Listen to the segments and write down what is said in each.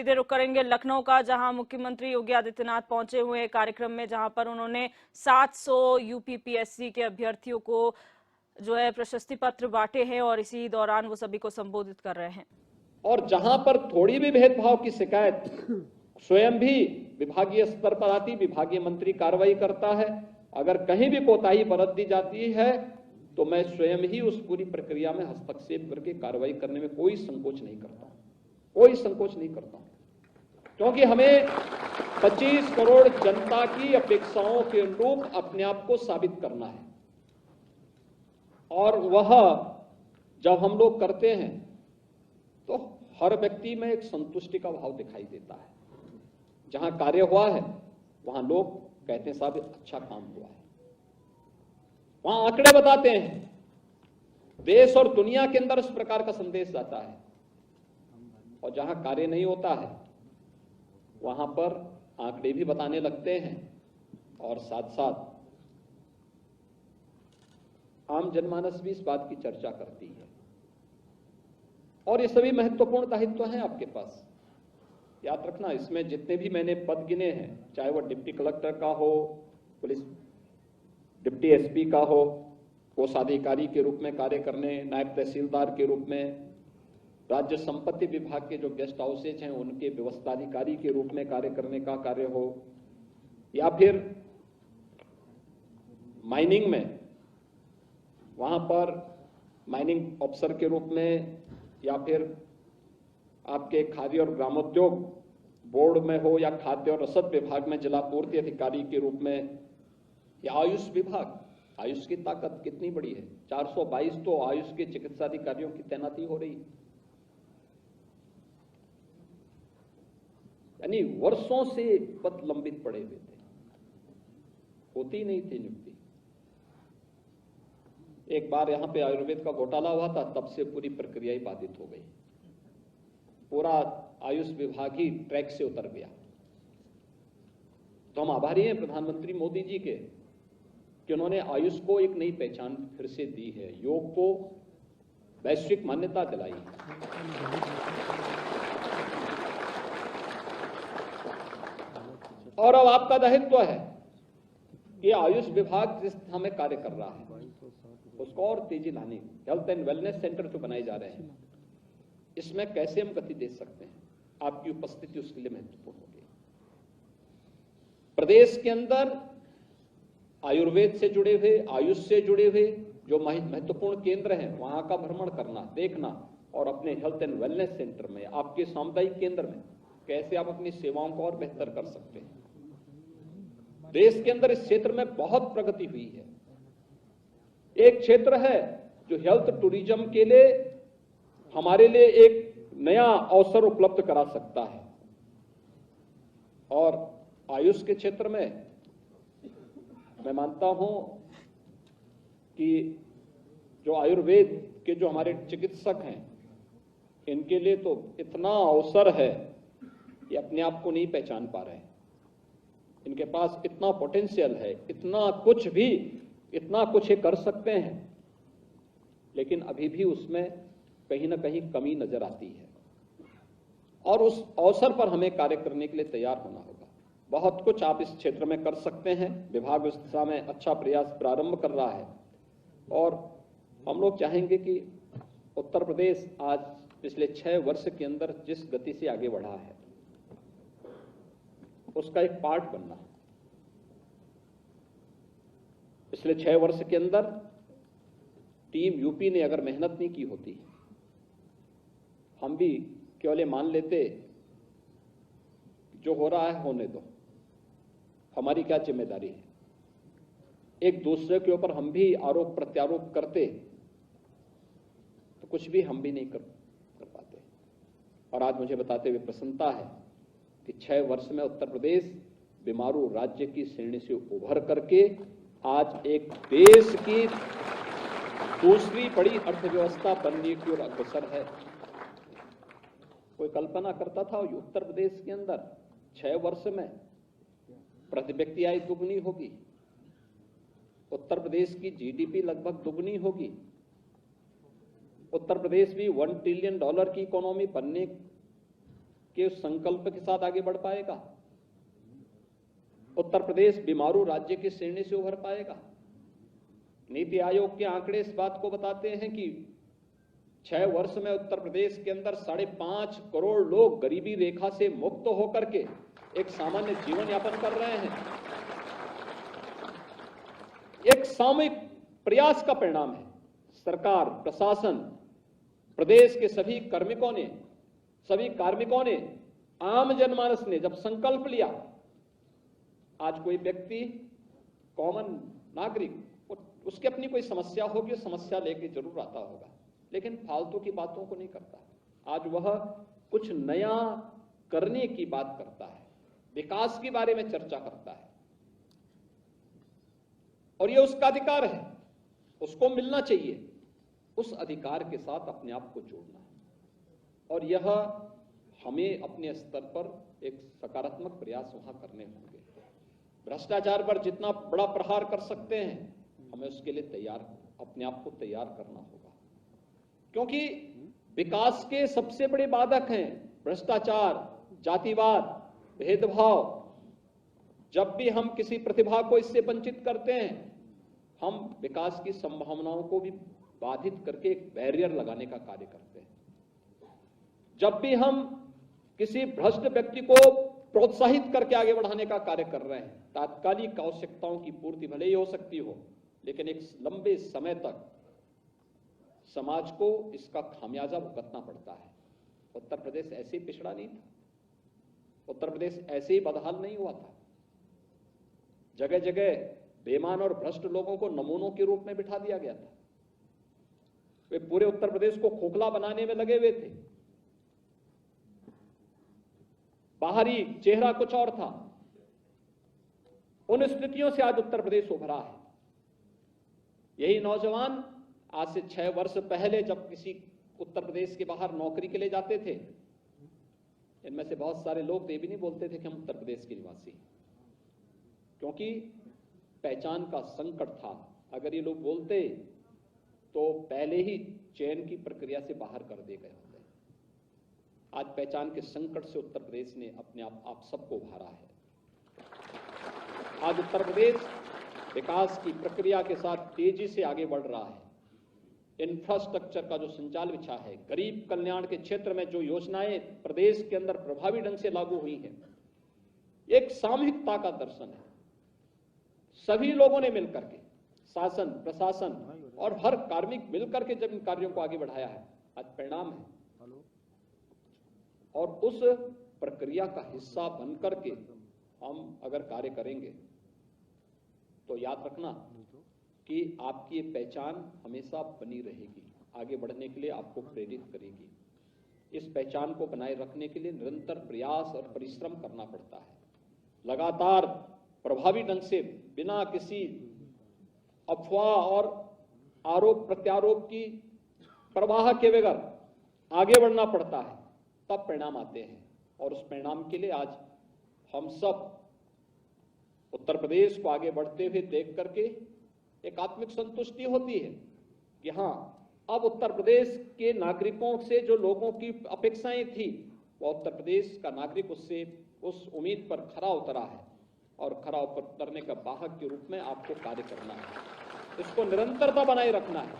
सीधे रुख करेंगे लखनऊ का, जहां मुख्यमंत्री योगी आदित्यनाथ पहुंचे हुए कार्यक्रम में, जहां पर उन्होंने 700 यूपीपीएससी के अभ्यर्थियों को जो है प्रशस्ति पत्र बांटे हैं और इसी दौरान वो सभी को संबोधित कर रहे हैं। और जहां पर थोड़ी भी भेदभाव की शिकायत स्वयं भी विभागीय स्तर पर आती, विभागीय मंत्री कार्रवाई करता है। अगर कहीं भी कोताही बरत दी जाती है तो मैं स्वयं ही उस पूरी प्रक्रिया में हस्तक्षेप करके कार्रवाई करने में कोई संकोच नहीं करता, कोई संकोच नहीं करता, क्योंकि हमें 25 करोड़ जनता की अपेक्षाओं के अनुरूप अपने आप को साबित करना है। और वह जब हम लोग करते हैं तो हर व्यक्ति में एक संतुष्टि का भाव दिखाई देता है। जहां कार्य हुआ है वहां लोग कहते हैं साहब अच्छा काम हुआ है, वहां आंकड़े बताते हैं, देश और दुनिया के अंदर इस प्रकार का संदेश जाता है। और जहां कार्य नहीं होता है वहां पर आंकड़े भी बताने लगते हैं और साथ साथ आम जनमानस भी इस बात की चर्चा करती है। और ये सभी महत्वपूर्ण दायित्व हैं आपके पास। याद रखना, इसमें जितने भी मैंने पद गिने हैं, चाहे वो डिप्टी कलेक्टर का हो, पुलिस डिप्टी एसपी का हो, कोषाधिकारी के रूप में कार्य करने, नायब तहसीलदार के रूप में, राज्य संपत्ति विभाग के जो गेस्ट हाउसेज हैं उनके व्यवस्थाधिकारी के रूप में कार्य करने का कार्य हो, या फिर माइनिंग में वहां पर माइनिंग अफसर के रूप में, या फिर आपके खाद्य और ग्रामोद्योग बोर्ड में हो, या खाद्य और रसद विभाग में जिला पूर्ति अधिकारी के रूप में, या आयुष विभाग। आयुष की ताकत कितनी बड़ी है, 422 तो आयुष के चिकित्सा अधिकारियों की तैनाती हो रही, यानी वर्षों से पद लंबित पड़े हुए थे, होती नहीं थी नियुक्ति। एक बार यहां पे आयुर्वेद का घोटाला हुआ था, तब से पूरी प्रक्रिया ही बाधित हो गई, पूरा आयुष विभाग ही ट्रैक से उतर गया। तो हम आभारी हैं प्रधानमंत्री मोदी जी के कि उन्होंने आयुष को एक नई पहचान फिर से दी है, योग को वैश्विक मान्यता दिलाई है। और अब आपका दायित्व है कि आयुष विभाग जिस दिशा में कार्य कर रहा है उसको और तेजी लाने, हेल्थ एंड वेलनेस सेंटर जो बनाए जा रहे हैं, इसमें कैसे हम गति दे सकते हैं, आपकी उपस्थिति उसके लिए महत्वपूर्ण होगी। प्रदेश के अंदर आयुर्वेद से जुड़े हुए, आयुष से जुड़े हुए जो महत्वपूर्ण केंद्र हैं वहां का भ्रमण करना, देखना, और अपने हेल्थ एंड वेलनेस सेंटर में, आपके सामुदायिक केंद्र में कैसे आप अपनी सेवाओं को और बेहतर कर सकते हैं। देश के अंदर इस क्षेत्र में बहुत प्रगति हुई है। एक क्षेत्र है जो हेल्थ टूरिज्म के लिए हमारे लिए एक नया अवसर उपलब्ध करा सकता है। और आयुष के क्षेत्र में मैं मानता हूं कि जो आयुर्वेद के जो हमारे चिकित्सक हैं, इनके लिए तो इतना अवसर है कि अपने आप को नहीं पहचान पा रहे हैं। इनके पास इतना पोटेंशियल है, इतना कुछ ये कर सकते हैं, लेकिन अभी भी उसमें कहीं ना कहीं कमी नजर आती है। और उस अवसर पर हमें कार्य करने के लिए तैयार होना होगा। बहुत कुछ आप इस क्षेत्र में कर सकते हैं, विभाग इस दिशा में अच्छा प्रयास प्रारंभ कर रहा है। और हम लोग चाहेंगे कि उत्तर प्रदेश आज पिछले 6 वर्ष के अंदर जिस गति से आगे बढ़ा है उसका एक पार्ट बनना। पिछले 6 वर्ष के अंदर टीम यूपी ने अगर मेहनत नहीं की होती, हम भी केवल मान लेते जो हो रहा है होने दो, हमारी क्या जिम्मेदारी है, एक दूसरे के ऊपर हम भी आरोप प्रत्यारोप करते तो कुछ भी हम भी नहीं कर पाते। और आज मुझे बताते हुए प्रसन्नता है कि 6 वर्ष में उत्तर प्रदेश बीमारू राज्य की श्रेणी से उभर करके आज एक देश की दूसरी बड़ी अर्थव्यवस्था बनने की ओर अग्रसर है। कोई कल्पना करता था उत्तर प्रदेश के अंदर 6 वर्ष में प्रति व्यक्ति आय दुगनी होगी, उत्तर प्रदेश की जीडीपी लगभग दुगनी होगी, उत्तर प्रदेश भी $1 ट्रिलियन की इकोनॉमी बनने के उस संकल्प के साथ आगे बढ़ पाएगा? उत्तर प्रदेश बीमारू राज्य की श्रेणी से उभर पाएगा? नीति आयोग के आंकड़े इस बात को बताते हैं कि 6 वर्ष में उत्तर प्रदेश के अंदर 5.5 करोड़ लोग गरीबी रेखा से मुक्त होकर के एक सामान्य जीवन यापन कर रहे हैं। एक सामूहिक प्रयास का परिणाम है। सरकार, प्रशासन, प्रदेश के सभी कार्मिकों ने, आम जनमानस ने जब संकल्प लिया, आज कोई व्यक्ति, कॉमन नागरिक, उसकी अपनी कोई समस्या होगी, समस्या लेके जरूर आता होगा, लेकिन फालतू की बातों को नहीं करता। आज वह कुछ नया करने की बात करता है, विकास के बारे में चर्चा करता है, और यह उसका अधिकार है, उसको मिलना चाहिए। उस अधिकार के साथ अपने आप को जोड़ना है, और यह हमें अपने स्तर पर एक सकारात्मक प्रयास वहां करने होंगे। भ्रष्टाचार पर जितना बड़ा प्रहार कर सकते हैं, हमें उसके लिए अपने आप को तैयार करना होगा, क्योंकि विकास के सबसे बड़े बाधक हैं भ्रष्टाचार, जातिवाद, भेदभाव। जब भी हम किसी प्रतिभा को इससे वंचित करते हैं, हम विकास की संभावनाओं को भी बाधित करके एक बैरियर लगाने का कार्य करते हैं। जब भी हम किसी भ्रष्ट व्यक्ति को प्रोत्साहित करके आगे बढ़ाने का कार्य कर रहे हैं, तात्कालिक आवश्यकताओं की पूर्ति भले ही हो सकती हो, लेकिन एक लंबे समय तक समाज को इसका खामियाजा भुगतना पड़ता है। उत्तर प्रदेश ऐसे ही पिछड़ा नहीं था, उत्तर प्रदेश ऐसे ही बदहाल नहीं हुआ था। जगह जगह बेईमान और भ्रष्ट लोगों को नमूनों के रूप में बिठा दिया गया था। वे पूरे उत्तर प्रदेश को खोखला बनाने में लगे हुए थे। बाहरी चेहरा कुछ और था। उन स्थितियों से आज उत्तर प्रदेश उभरा है। यही नौजवान आज से 6 वर्ष पहले जब किसी उत्तर प्रदेश के बाहर नौकरी के लिए जाते थे, इनमें से बहुत सारे लोग तो ये भी नहीं बोलते थे कि हम उत्तर प्रदेश के निवासी हैं, क्योंकि पहचान का संकट था। अगर ये लोग बोलते तो पहले ही चयन की प्रक्रिया से बाहर कर दिए गए होते। आज पहचान के संकट से उत्तर प्रदेश ने अपने आप सबको उभारा है। आज उत्तर प्रदेश विकास की प्रक्रिया के साथ तेजी से आगे बढ़ रहा है। इंफ्रास्ट्रक्चर का जो संजाल बिछा है, गरीब कल्याण के क्षेत्र में जो योजनाएं प्रदेश के अंदर प्रभावी ढंग से लागू हुई हैं, एक सामूहिकता का दर्शन है। सभी लोगों ने मिलकर के, शासन, प्रशासन और हर कार्मिक मिलकर के जब इन कार्यों को आगे बढ़ाया है, आज परिणाम है। और उस प्रक्रिया का हिस्सा बनकर के हम अगर कार्य करेंगे तो याद रखना कि आपकी ये पहचान हमेशा बनी रहेगी, आगे बढ़ने के लिए आपको प्रेरित करेगी। इस पहचान को बनाए रखने के लिए निरंतर प्रयास और परिश्रम करना पड़ता है। लगातार प्रभावी ढंग से बिना किसी अफवाह और आरोप प्रत्यारोप की प्रवाह के बगैर आगे बढ़ना पड़ता है, तब परिणाम आते हैं। और उस परिणाम के लिए आज हम सब उत्तर प्रदेश को आगे बढ़ते हुए देख करके एक आत्मिक संतुष्टि होती है कि हाँ, अब उत्तर प्रदेश के नागरिकों से जो लोगों की अपेक्षाएं थी, वो उत्तर प्रदेश का नागरिक उससे उस उम्मीद पर खरा उतरा है, और खरा उतरने का वाहक के रूप में आपको कार्य करना है। इसको निरंतरता बनाए रखना है,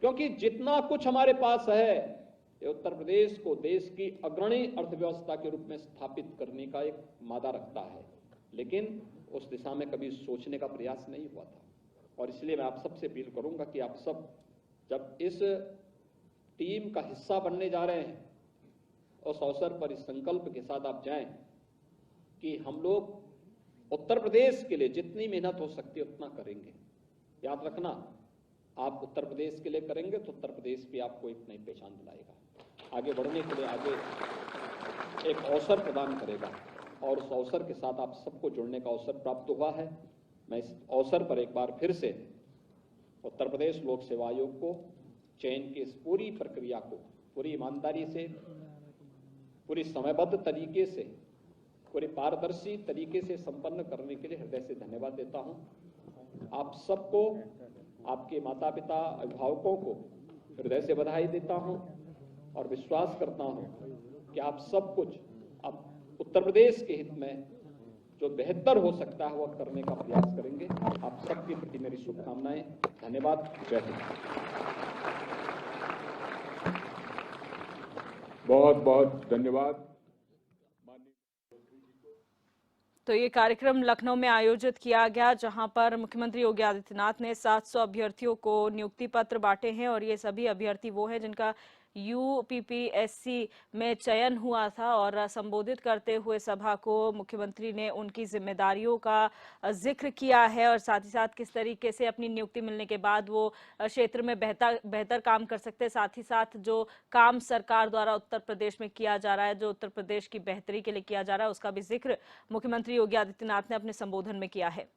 क्योंकि जितना कुछ हमारे पास है, ये उत्तर प्रदेश को देश की अग्रणी अर्थव्यवस्था के रूप में स्थापित करने का एक मादा रखता है, लेकिन उस दिशा में कभी सोचने का प्रयास नहीं हुआ था। और इसलिए मैं आप सबसे अपील करूंगा कि आप सब जब इस टीम का हिस्सा बनने जा रहे हैं, उस अवसर पर इस संकल्प के साथ आप जाएं कि हम लोग उत्तर प्रदेश के लिए जितनी मेहनत हो सकती है उतना करेंगे। याद रखना, आप उत्तर प्रदेश के लिए करेंगे तो उत्तर प्रदेश भी आपको एक नई पहचान दिलाएगा, आगे बढ़ने के लिए आगे एक अवसर प्रदान करेगा, और उस अवसर के साथ आप सबको जुड़ने का अवसर प्राप्त हुआ है। मैं इस अवसर पर एक बार फिर से उत्तर प्रदेश लोक सेवा आयोग को चयन की इस पूरी प्रक्रिया को पूरी ईमानदारी से, पूरी समयबद्ध तरीके से, पूरे पारदर्शी तरीके से संपन्न करने के लिए हृदय से धन्यवाद देता हूं। आप सबको, आपके माता पिता, अभिभावकों को हृदय से बधाई देता हूं और विश्वास करता हूं कि आप सब कुछ अब उत्तर प्रदेश के हित में जो बेहतर हो सकता है वह करने का प्रयास करेंगे। आप सबके प्रति मेरी शुभकामनाएं। धन्यवाद। जय हिंद। बहुत बहुत धन्यवाद। तो ये कार्यक्रम लखनऊ में आयोजित किया गया, जहां पर मुख्यमंत्री योगी आदित्यनाथ ने 700 अभ्यर्थियों को नियुक्ति पत्र बांटे हैं और ये सभी अभ्यर्थी वो हैं जिनका यूपीपीएससी में चयन हुआ था। और संबोधित करते हुए सभा को मुख्यमंत्री ने उनकी जिम्मेदारियों का जिक्र किया है और साथ ही साथ किस तरीके से अपनी नियुक्ति मिलने के बाद वो क्षेत्र में बेहतर काम कर सकते हैं। साथ ही साथ जो काम सरकार द्वारा उत्तर प्रदेश में किया जा रहा है, जो उत्तर प्रदेश की बेहतरी के लिए किया जा रहा है, उसका भी जिक्र मुख्यमंत्री योगी आदित्यनाथ ने अपने संबोधन में किया है।